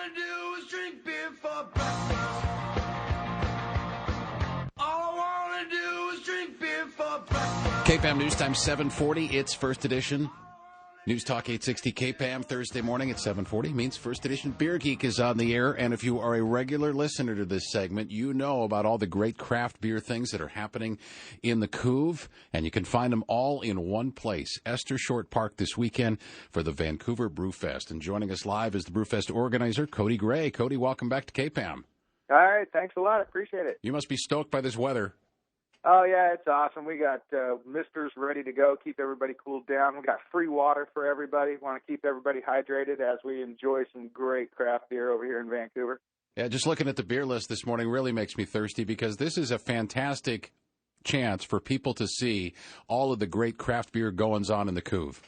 wanna do is drink beer for breakfast. All I wanna do is drink beer for breakfast. KPAM News Time 7:40. It's First Edition. News Talk 860 KPAM Thursday morning at 7:40 means First Edition Beer Geek is on the air. And if you are a regular listener to this segment, you know about all the great craft beer things that are happening in the Couve. And you can find them all in one place, Esther Short Park, this weekend for the Vancouver Brewfest. And joining us live is the Brewfest organizer, Cody Gray. Cody, welcome back to KPAM. All right, thanks a lot. Appreciate it. You must be stoked by this weather. Oh, yeah, it's awesome. We got misters ready to go, keep everybody cooled down. We got free water for everybody. Want to keep everybody hydrated as we enjoy some great craft beer over here in Vancouver. Yeah, just looking at the beer list this morning really makes me thirsty because this is a fantastic chance for people to see all of the great craft beer goings-on in the Couve.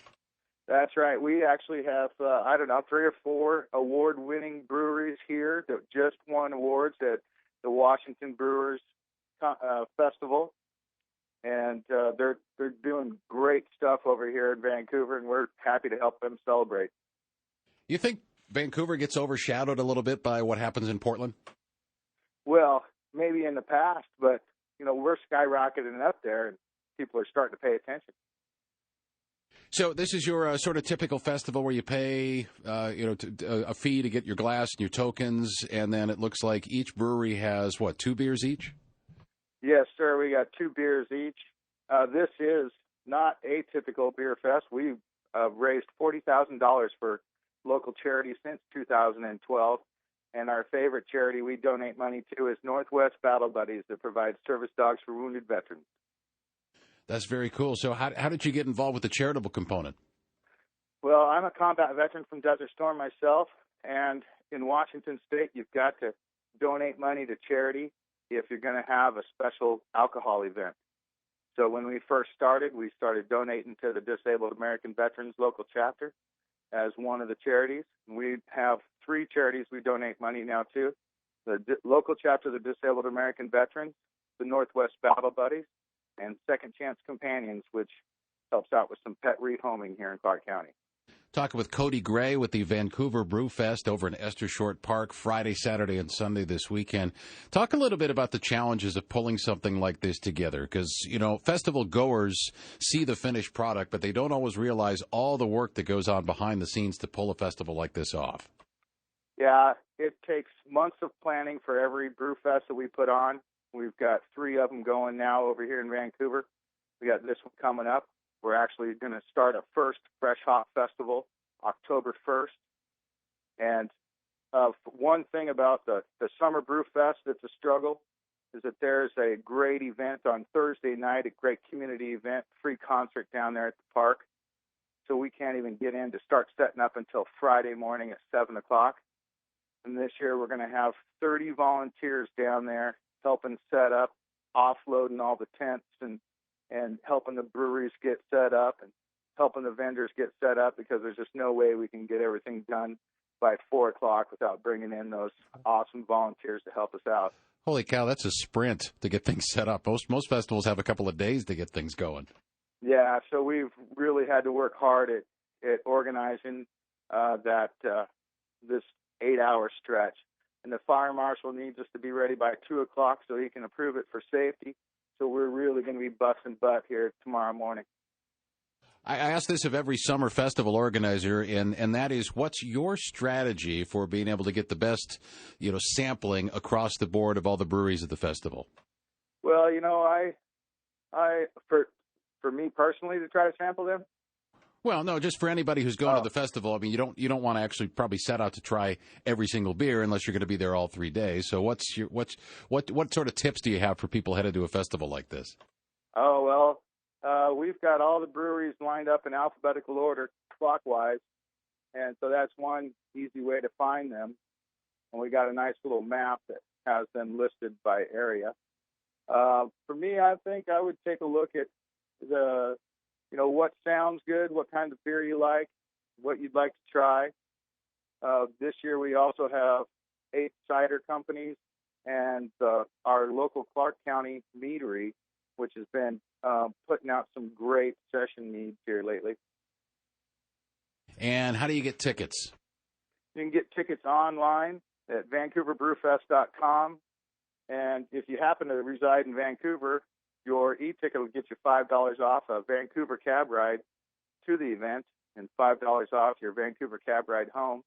That's right. We actually have, 3 or 4 award-winning breweries here that just won awards at the Washington Brewers Festival, and they're doing great stuff over here in Vancouver, and we're happy to help them celebrate. You think Vancouver gets overshadowed a little bit by what happens in Portland? Well, maybe in the past, but we're skyrocketing up there, and people are starting to pay attention. So this is your sort of typical festival where you pay, a fee to get your glass and your tokens, and then it looks like each brewery has, 2 beers each? Yes, sir. We got 2 beers each. This is not a typical beer fest. We've raised $40,000 for local charities since 2012, and our favorite charity we donate money to is Northwest Battle Buddies that provides service dogs for wounded veterans. That's very cool. So how did you get involved with the charitable component? Well, I'm a combat veteran from Desert Storm myself, and in Washington State, you've got to donate money to charity if you're going to have a special alcohol event. So when we first started, we started donating to the Disabled American Veterans local chapter as one of the charities. We have 3 charities we donate money now to: the local chapter of the Disabled American Veterans, the Northwest Battle Buddies, and Second Chance Companions, which helps out with some pet rehoming here in Clark County. Talking with Cody Gray with the Vancouver Brewfest over in Esther Short Park, Friday, Saturday, and Sunday this weekend. Talk a little bit about the challenges of pulling something like this together, because, festival goers see the finished product, but they don't always realize all the work that goes on behind the scenes to pull a festival like this off. Yeah, it takes months of planning for every Brewfest that we put on. We've got 3 of them going now over here in Vancouver. We got this one coming up. We're actually going to start a first Fresh Hop Festival October 1st. And one thing about the Summer Brewfest that's a struggle is that there's a great event on Thursday night, a great community event, free concert down there at the park. So we can't even get in to start setting up until Friday morning at 7 o'clock. And this year we're going to have 30 volunteers down there helping set up, offloading all the tents and helping the breweries get set up and helping the vendors get set up, because there's just no way we can get everything done by 4 o'clock without bringing in those awesome volunteers to help us out. Holy cow, that's a sprint to get things set up. Most festivals have a couple of days to get things going. Yeah, so we've really had to work hard at organizing this 8-hour stretch. And the fire marshal needs us to be ready by 2 o'clock so he can approve it for safety. So we're really going to be busting butt here tomorrow morning. I ask this of every summer festival organizer, and that is, what's your strategy for being able to get the best, sampling across the board of all the breweries at the festival? Well, for me personally to try to sample them. Well, no, just for anybody who's going to the festival. I mean, you don't want to actually probably set out to try every single beer unless you're going to be there all 3 days. So what sort of tips do you have for people headed to a festival like this? Oh, well, we've got all the breweries lined up in alphabetical order clockwise, and so that's one easy way to find them. And we got a nice little map that has them listed by area. For me, I think I would take a look at what sounds good, what kind of beer you like, what you'd like to try. This year we also have 8 cider companies and our local Clark County meadery, which has been putting out some great session meads here lately. And how do you get tickets? You can get tickets online at VancouverBrewfest.com. And if you happen to reside in Vancouver, your e-ticket will get you $5 off a Vancouver cab ride to the event and $5 off your Vancouver cab ride home.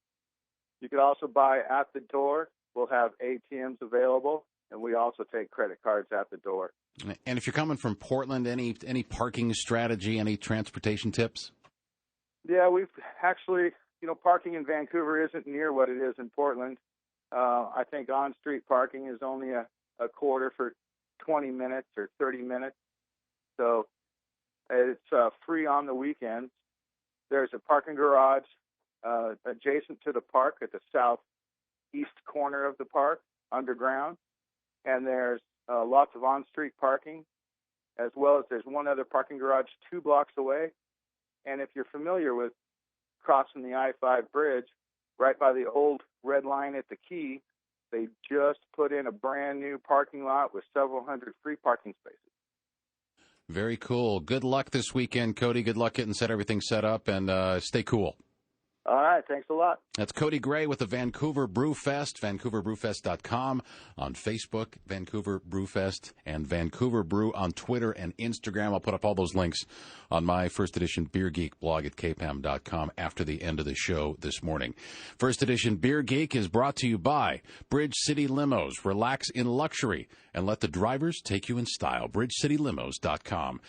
You could also buy at the door. We'll have ATMs available, and we also take credit cards at the door. And if you're coming from Portland, any parking strategy, any transportation tips? Yeah, we've actually, parking in Vancouver isn't near what it is in Portland. I think on-street parking is only a quarter for 20 minutes or 30 minutes. So it's free on the weekends. There's a parking garage adjacent to the park at the southeast corner of the park, underground. And there's lots of on-street parking, as well as there's one other parking garage 2 blocks away. And if you're familiar with crossing the I-5 bridge, right by the old red line at the quay, they just put in a brand new parking lot with several hundred free parking spaces. Very cool. Good luck this weekend, Cody. Good luck getting everything set up, and stay cool. All right. Thanks a lot. That's Cody Gray with the Vancouver Brewfest, VancouverBrewfest.com, on Facebook, Vancouver Brewfest, and Vancouver Brew on Twitter and Instagram. I'll put up all those links on my First Edition Beer Geek blog at kpam.com after the end of the show this morning. First Edition Beer Geek is brought to you by Bridge City Limos. Relax in luxury and let the drivers take you in style. BridgeCityLimos.com.